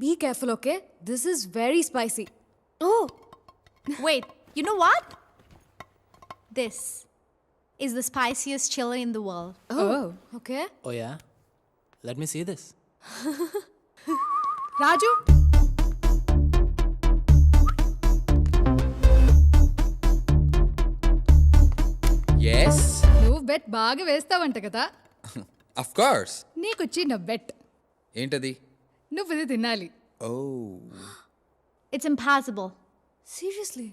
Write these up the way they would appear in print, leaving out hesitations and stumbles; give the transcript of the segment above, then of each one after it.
Be careful, okay? This is very spicy. Oh, wait, you know what? This is the spiciest chili in the world. Oh, okay. Oh yeah? Let me see this. Raju? Yes. నువ్వు bet బాగా వేస్తావంట కదా. Of course. నీకు చిన్న bet. ఏంటది? నువ్వు ఇది తినాలి. Oh. It's impossible. Seriously?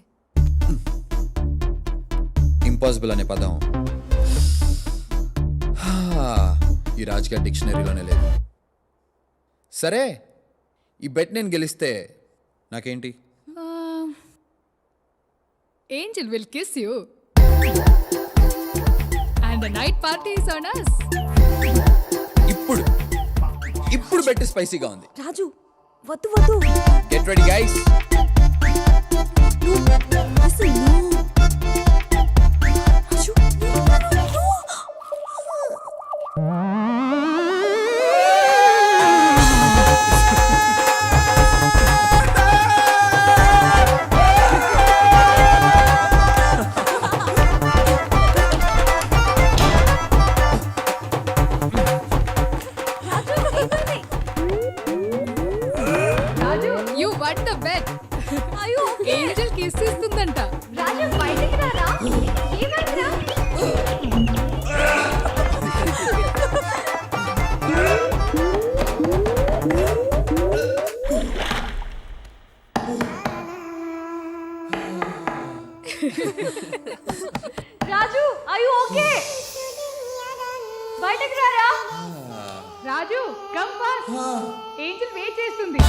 Impossible అనే పదం ఈ రాజకీయ డిక్షనరీలోనే లేదు. సరే, ఈ బెట్ నేను గెలిస్తే నాకేంటి? Angel will kiss you. And the night party is on us. ఇప్పుడు బెట్ స్పైసీగా ఉంది. రాజు, వద్దు. Get ready guys. Raju, you won the bet. Angel kiss ఇస్తుందంట. రాజు బయటికి రారా? ఏమైందిరా? రాజు, are you okay? బయటికి రారా? రాజు, come fast. Angel వెయిట్ చేస్తుంది.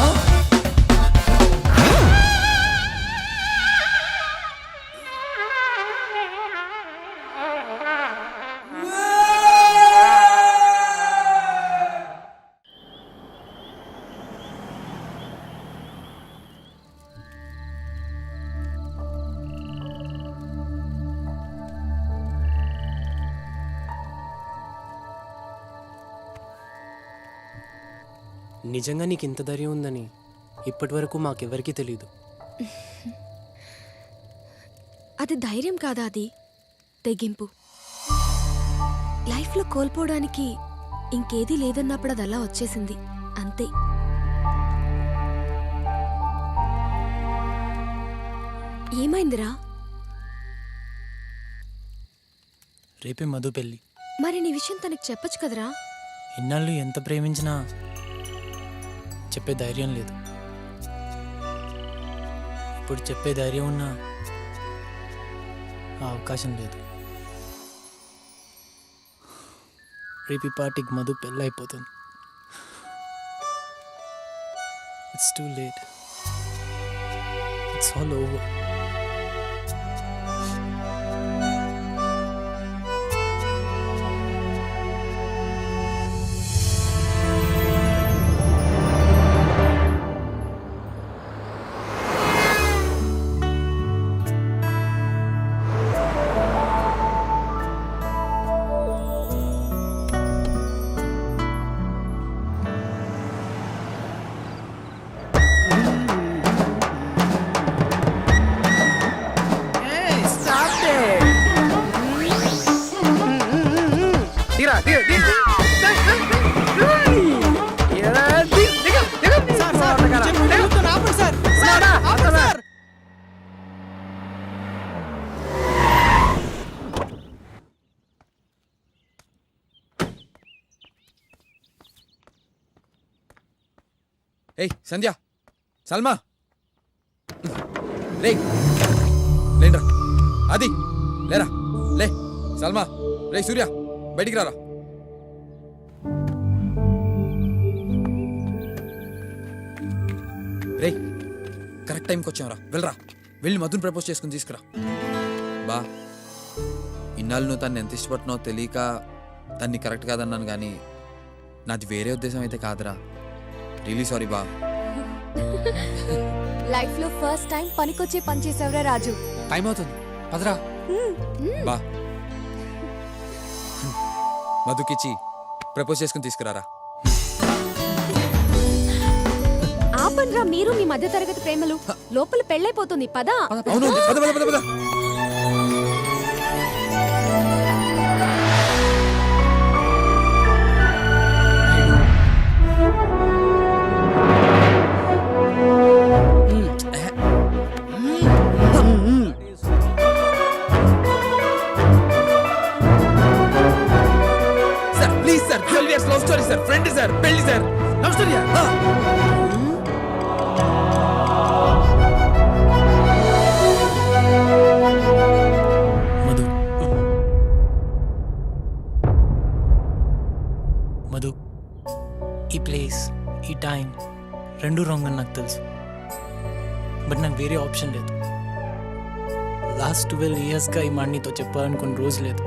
నిజంగా నీకు ఇంత ధైర్యం ఉందని ఇప్పటి వరకు మాకెవరికీ తెలియదు. అది ధైర్యం కాదా, అది తెగింపు. లైఫ్లో కోల్పోవడానికి ఇంకేదీ లేదన్నప్పుడు అది అలా వచ్చేసింది, అంతే. ఏమైందిరా? రేపే మధు పెళ్ళి. మరి నీ విషయం తనకి చెప్పొచ్చు కదరా. ఇన్నాళ్ళు ఎంత ప్రేమించినా చెప్పే ధైర్యం లేదు. ఇప్పుడు చెప్పే ధైర్యం ఉన్నా ఆ అవకాశం లేదు. రేపు ఈ పార్టీకి మధు పెళ్ళి అయిపోతుంది. It's too late. It's all over. ఏయ్ సంధ్య, సల్మా, లేండ్రా. అది లేరా, లే. సల్మా, రే సూర్య, బయటికి రారా. రే, కరెక్ట్ టైంకి వచ్చాంరా. వెళ్ళరా, వెళ్ళి మధుని ప్రపోజ్ చేసుకుని తీసుకురా. బా, ఇన్నాళ్ళు నువ్వు తను ఎంత ఇష్టపడుతున్నావు తెలియక తన్ని కరెక్ట్ కాదన్నాను, కానీ నాది వేరే ఉద్దేశం అయితే కాదురా. రియలీ సారీ బా. లైఫ్ లో ఫస్ట్ టైం పనికొచ్చే పని చేసావురా రాజు. టైం అవుతుంది, పదరా. బా, మధుకిచ్చి ప్రపోజ్ చేసుకుని తీసుకురారా. ఆపు ఆపండ్రా మీరు మీ మధ్య తరగతి ప్రేమలు. లోపల పెళ్ళైపోతుంది పదా. అవును పద పద పద పద. Sir please sir 12 years love story sir friend sir పెళ్లి సార్ లవ్ స్టోరీయా మధు మధు ఈ ప్లేస్ ఈ టైం రెండు రాంగ్ అని నాకు తెలుసు. బట్ నాకు వేరే ఆప్షన్ లేదు. లాస్ట్ 12 yearsగా ఈ మాట నీతో చెప్పాలనుకున్న రోజు లేదు.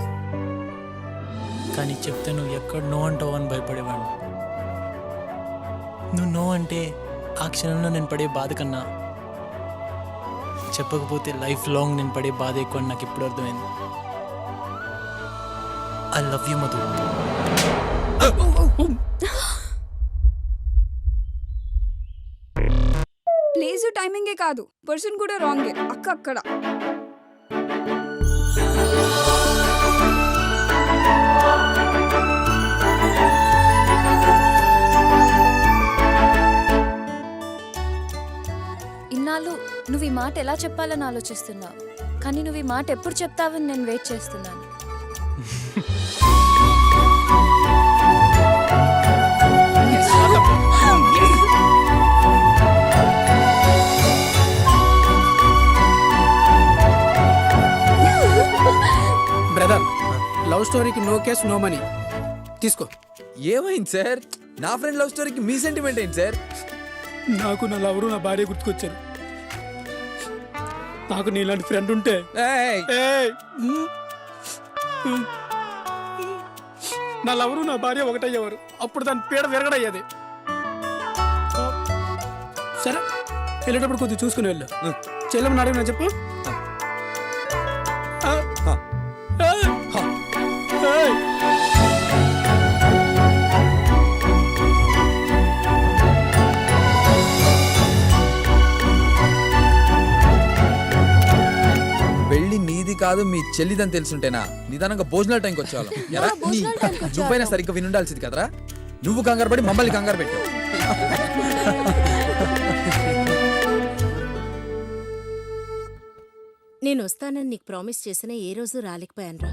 కానీ చెప్తే నువ్వు ఎక్కడ నో అంటావు అని భయపడేవాడిని. నువ్వు నో అంటే ఆ క్షణంలో నేను పడే బాధ కన్నా చెప్పకపోతే లైఫ్ లాంగ్ నేను పడే బాధ ఎక్కువ అని నాకు ఇప్పుడు అర్థమైంది. I love you Madhu. Place టైమింగే కాదు, పర్సన్ కూడా రాంగే. అక్క అక్కడ ఇన్నాళ్ళు నువ్వు ఈ మాట ఎలా చెప్పాలని ఆలోచిస్తున్నావు, కానీ నువ్వు ఈ మాట ఎప్పుడు చెప్తావని నేను వెయిట్ చేస్తున్నాను. బ్రదర్, లవ్ స్టోరీకి నో కేస్ నో మనీ. తీసుకో. ఏమైంది సార్? నా ఫ్రెండ్ లవ్ స్టోరీకి మీ సెంటిమెంట్ ఏంటి సార్? నాకు నా లవరు నా భార్య గుర్తుకొచ్చారు. నాకు నీలాంటి ఫ్రెండ్ ఉంటే ఏయ్, ఏయ్, నా లవరు నా భార్య ఒకటయ్యేవారు. అప్పుడు దాని పీడ విరగడయ్యేది. సరే, వెళ్ళేటప్పుడు కొద్దిగా చూసుకుని వెళ్ళు. చెల్లెమని అడిగినా చెప్పు. ఏయ్, ఏయ్. పెళ్లి నీది కాదు మీ చెల్లిదని తెలుసుంటేనా నిదానంగా భోజనాల టైంకి వచ్చేవాళ్ళం. ఎరా, నువ్వైనా సరిగ్గా వినుండాల్సింది కదరా. నువ్వు కంగారు పడి మమ్మల్ని కంగారు పెట్టావు. నేను వస్తానని నీకు ప్రామిస్ చేసిన ఏ రోజు రాలేకపోయానురా.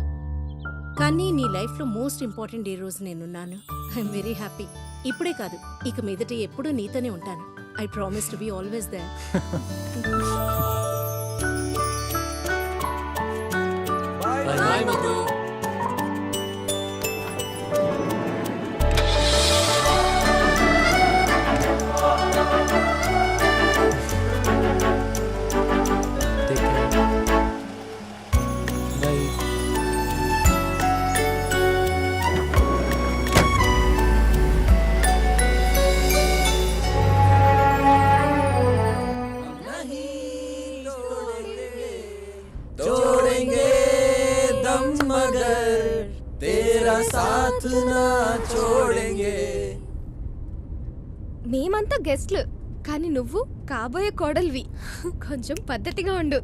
కానీ నీ లైఫ్లో మోస్ట్ ఇంపార్టెంట్ ఏ రోజు నేనున్నాను. I'm very happy. ఇప్పుడే కాదు, ఇక మీదట ఎప్పుడూ నీతోనే ఉంటాను. I promise to be always there. Bye, Madhu. Take care. Bye. మేమంతా గెస్ట్లు, కానీ నువ్వు కాబోయే కోడలివి. కొంచెం పద్ధతిగా ఉండు.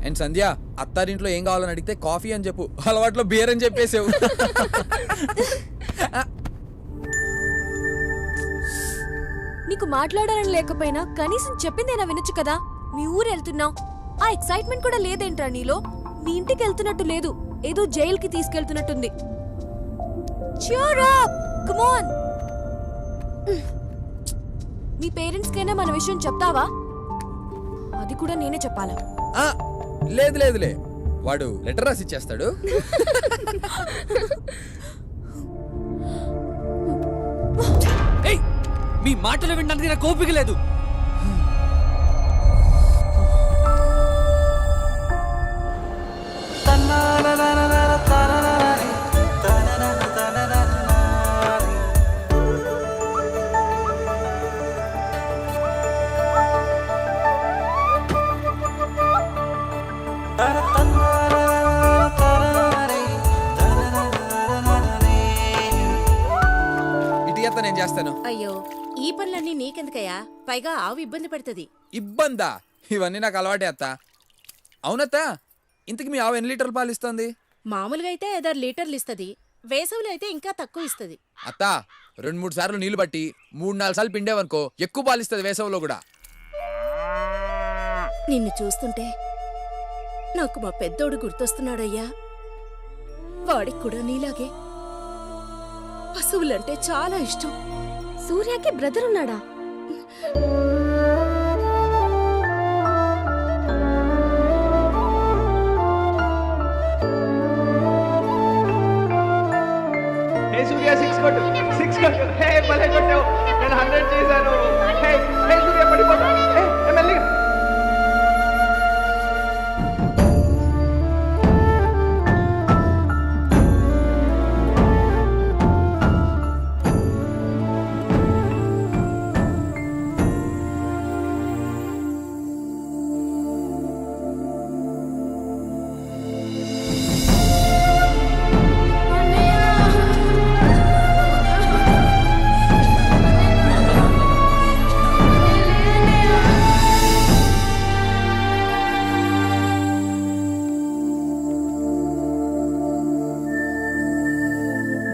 అండ్ సంధ్య, అత్తారింట్లో ఏం కావాలని అడిగితే కాఫీ అని చెప్పు. అలవాట్లో బియర్ అని చెప్పేసావు. నీకు మాట్లాడాలని లేకపోయినా కనీసం చెప్పిందేనా వినొచ్చు కదా. మీ ఊరు వెళ్తున్నావు, ఆ ఎక్సైట్మెంట్ కూడా లేదేంట్రా నీలో? మీ ఇంటికి వెళ్తున్నట్టు లేదు, ఏదో జైలుకి తీసుకెళ్తున్నట్టుంది. Cheer up! Come on! Me parents కైనా మన విషయం చెప్తావా? అది కూడా నేనే చెప్పాలా? ఆ, లేదు లేదులే, వాడు లెటర్ రాసి ఇచ్చేస్తాడు. మీ మాటలు వినడానికి నాకు ఓపిక లేదు. చేస్తాను. అయ్యో ఈ పనులన్నీ నీకెందుకయ్యా? పైగా ఆవు ఇబ్బంది పెడుతుంది. ఇబ్బందా? ఇవన్నీ నాకు అలవాటే అత్త. అవునత్త, ఇంతకు మీ ఆవు ఎన్ని లీటర్ల పాలు ఇస్తుంది? మామూలుగా అయితే 5 లీటర్లు ఇస్తుంది. వేసవిలో అయితే ఇంకా తక్కువ ఇస్తుంది. అత్త 2-3 సార్లు నీళ్లు బట్టి 3-4 సార్లు పిండేవనుకో ఎక్కువ పాలు ఇస్తుంది వేసవిలో కూడా. నిన్ను చూస్తుంటే నాకు మా పెద్దోడు గుర్తొస్తున్నాడయ్యా. వాడికి కూడా నీలాగే పశువులంటే చాలా ఇష్టం. సూర్యకి బ్రదర్ ఉన్నాడా? హే సూర్య 6 కొట్టు 6 కొట్టు. హే భలే కొట్టావు. నేను 100 చేశాను. హే హే సూర్య పడిపోతా. హే మెల్లిగా.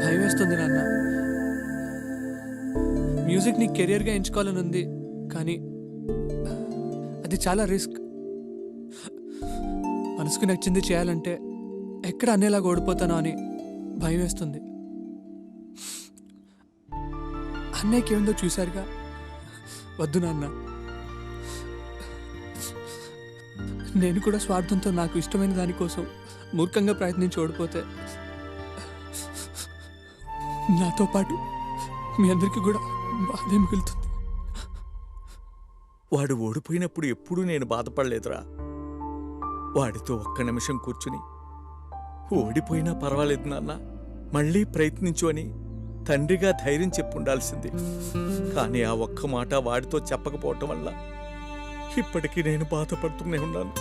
భయం వేస్తుంది నాన్న. మ్యూజిక్ నీ కెరియర్గా ఎంచుకోవాలని ఉంది, కానీ అది చాలా రిస్క్. మనసుకు నచ్చింది చేయాలంటే ఎక్కడ అనేలాగా ఓడిపోతానో అని భయం వేస్తుంది. అన్నయ్యకి ఏముందో చూశారుగా. వద్దు నాన్న, నేను కూడా స్వార్థంతో నాకు ఇష్టమైన దానికోసం మూర్ఖంగా ప్రయత్నించి ఓడిపోతే నాతో పాటు మీ అందరికీ కూడా బాధే మిగులుతుంది. వాడు ఓడిపోయినప్పుడు ఎప్పుడూ నేను బాధపడలేదురా. వాడితో ఒక్క నిమిషం కూర్చుని ఓడిపోయినా పర్వాలేదు నాన్న, మళ్ళీ ప్రయత్నించు అని తండ్రిగా ధైర్యం చెప్పుండాల్సింది. కానీ ఆ ఒక్క మాట వాడితో చెప్పకపోవటం వల్ల ఇప్పటికీ నేను బాధపడుతూనే ఉన్నాను.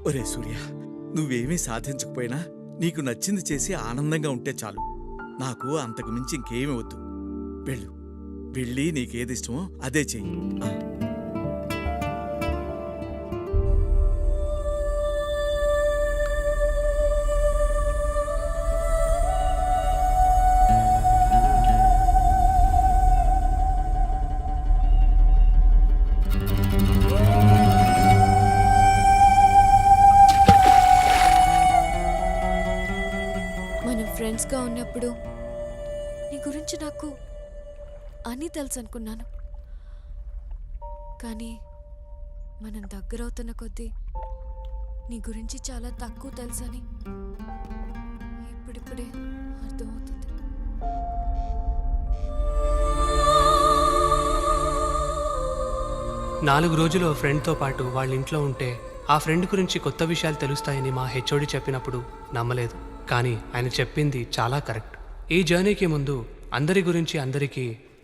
ఒరే సూర్య, నువ్వేమీ సాధించకపోయినా నీకు నచ్చింది చేసి ఆనందంగా ఉంటే చాలు. నాకు అంతకు మించి ఇంకేమీ వద్దు. వెళ్ళు, వెళ్ళి నీకేది ఇష్టమో అదే చెయ్యి. 'ఫ్రెండ్స్గా ఉన్నప్పుడు నీ గురించి నాకు అన్నీ తెలుసు అనుకున్నాను. కానీ మనం దగ్గరవుతున్న కొద్దీ నీ గురించి చాలా తక్కువ తెలుసని ఇప్పుడిప్పుడే అర్థమవుతుంది. నాలుగు రోజులు ఫ్రెండ్తో పాటు వాళ్ళ ఇంట్లో ఉంటే ఆ ఫ్రెండ్ గురించి కొత్త విషయాలు తెలుస్తాయని మా హెచ్ఓడి చెప్పినప్పుడు నమ్మలేదు. కానీ ఆయన చెప్పింది చాలా కరెక్ట్. ఈ జర్నీకి ముందు అందరి గురించి అందరికీ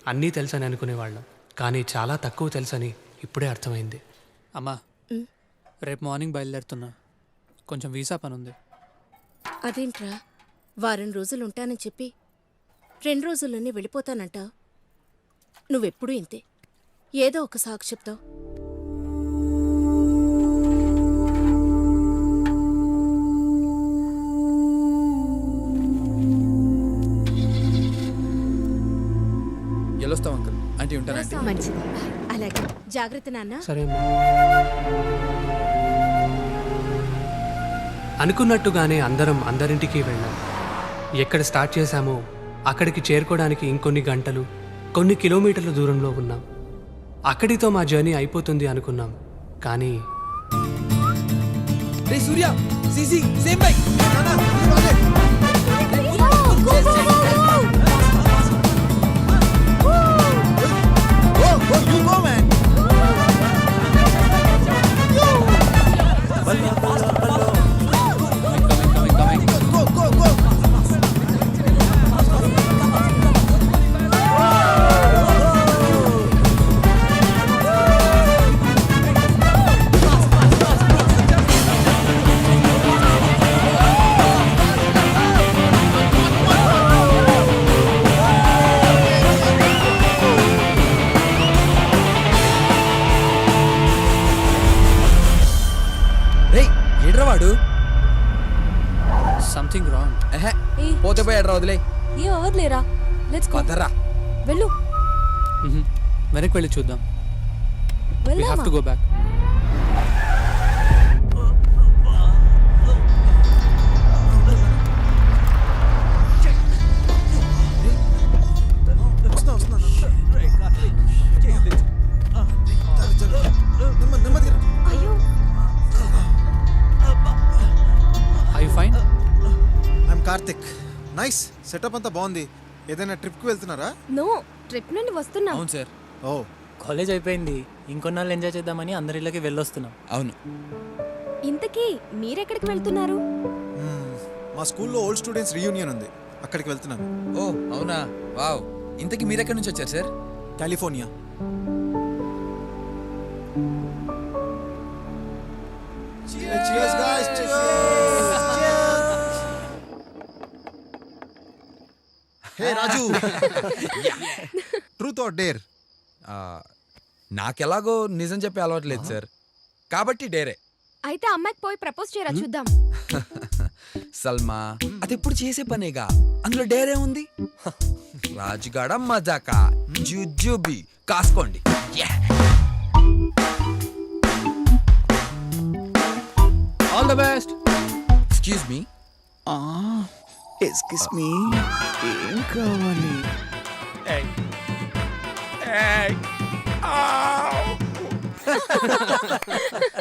అన్నీ తెలుసని అనుకునేవాళ్ళం, కానీ చాలా తక్కువ తెలుసని ఇప్పుడే అర్థమైంది. అమ్మా, రేపు మార్నింగ్ బయలుదేరుతున్నా. కొంచెం వీసా పని ఉంది. అదేంట్రా, వారం రోజులు ఉంటానని చెప్పి 2 రోజుల్లోనే వెళ్ళిపోతానంటావు? నువ్వెప్పుడూ ఇంతే, ఏదో ఒక సాకు చెప్తావు. వెళ్ళొస్తాం అంకుల్. ఆంటీ ఉంటానంటే. మంచిది, అలాగే. జాగ్రత్త నాన్న. సరే అమ్మా. అనుకున్నట్టుగానే అందరం అందరింటికి వెళ్ళాం. ఎక్కడ స్టార్ట్ చేశామో అక్కడికి చేరుకోవడానికి ఇంకొన్ని గంటలు, కొన్ని కిలోమీటర్ల దూరంలో ఉన్నాం. అక్కడితో మా జర్నీ అయిపోతుంది అనుకున్నాం, కానీ సూర్య సీసీ సేమ్ బైక్. వాడు సంథింగ్ రాంగ్. ఎహె, ఏ పోతే పోయాడు వదిలే. ఏం అవ్వదులేరా, లెట్స్ గో. పదరా. వెళ్ళు, వెనక్కి వెళ్ళి చూద్దాం. We have వెళ్దామా? to go back. అయ్యో, Are you fine? I'm Karthik. Nice setup అంతా బాగుంది. ఏదైనా ట్రిప్కి వెళ్తున్నారా? నో, ట్రిప్ నుండి వస్తున్నాం. అవును సార్. ఓ, కాలేజ్ అయిపోయింది, ఇంకొన్నాళ్ళు ఎంజాయ్ చేద్దామని అందరి ఇళ్ళకి వెళ్ళొస్తున్నాం. అవును. ఇంతకీ మీరెక్కడికి వెళ్తున్నారు? మా స్కూల్లో ఓల్డ్ స్టూడెంట్స్ రీయూనియన్ ఉంది, అక్కడికి వెళ్తున్నాను. ఓ అవునా, వావ్. ఇంతకీ మీరెక్కడి నుంచి వచ్చారు sir? California. Cheers, guys. Hey, Raju. Truth or dare? నాకెలాగో నిజం చెప్పే అలవాటు లేదు సార్, కాబట్టి డేరే. అయితే అమ్మాయికి పోయి ప్రపోజ్ చేయరా చూద్దాం. సల్మా, అది ఎప్పుడు చేసే పనేగా, అందులో డేరే ఉంది. రాజుగాడ మజాకా, జుజుబి కాసుకోండి. All the best. Excuse me. Excuse me, ఏం కావాలి?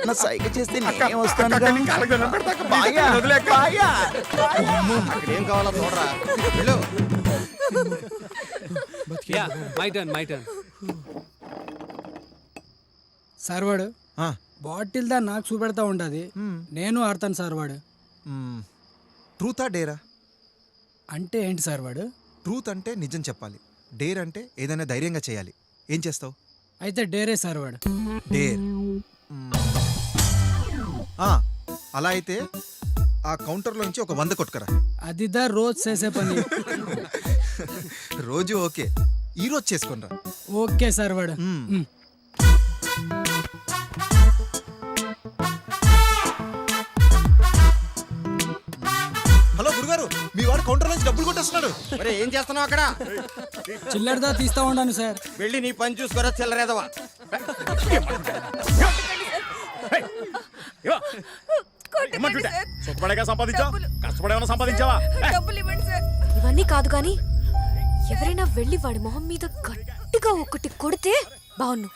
నా సైగ చేస్తే నేను వస్తాను. అక్కడేం కావాలో చూడరా. వెళ్ళు. Yeah, my turn. సార్ వాడు ఆ, బాటిల్ దా నాకు చూపెడతా ఉండదు, నేను ఆడతాను సార్ వాడు. ట్రూతా డేరా? అంటే ఏంటి సార్ వాడు? ట్రూత్ అంటే నిజం చెప్పాలి, డేర్ అంటే ఏదైనా ధైర్యంగా చేయాలి. ఏం చేస్తావు? అయితే డేరే సార్ వాడు. డేర్. అలా అయితే ఆ కౌంటర్లో నుంచి ఒక 100 కొట్టుకరా. అదిదా రోజు చేసే పని. రోజు ఓకే, ఈ రోజు చేసుకోనరా. ఓకే సార్ వాడు. హలో గురుగారు, మీ వాడు కౌంటర్ నుంచి డబ్బులు కొట్టేస్తున్నాడు. ఏం చేస్తున్నావు అక్కడ? చిల్లరదా తీస్తా ఉన్నాను సార్. వెళ్ళి నీ పని చూసుకోరా చిల్లరేదవా. ఇవన్నీ కాదు కానీ ఎవరైనా వెళ్ళి వాడి మొహం మీద గట్టిగా ఒకటి కొడితే బాగున్ను.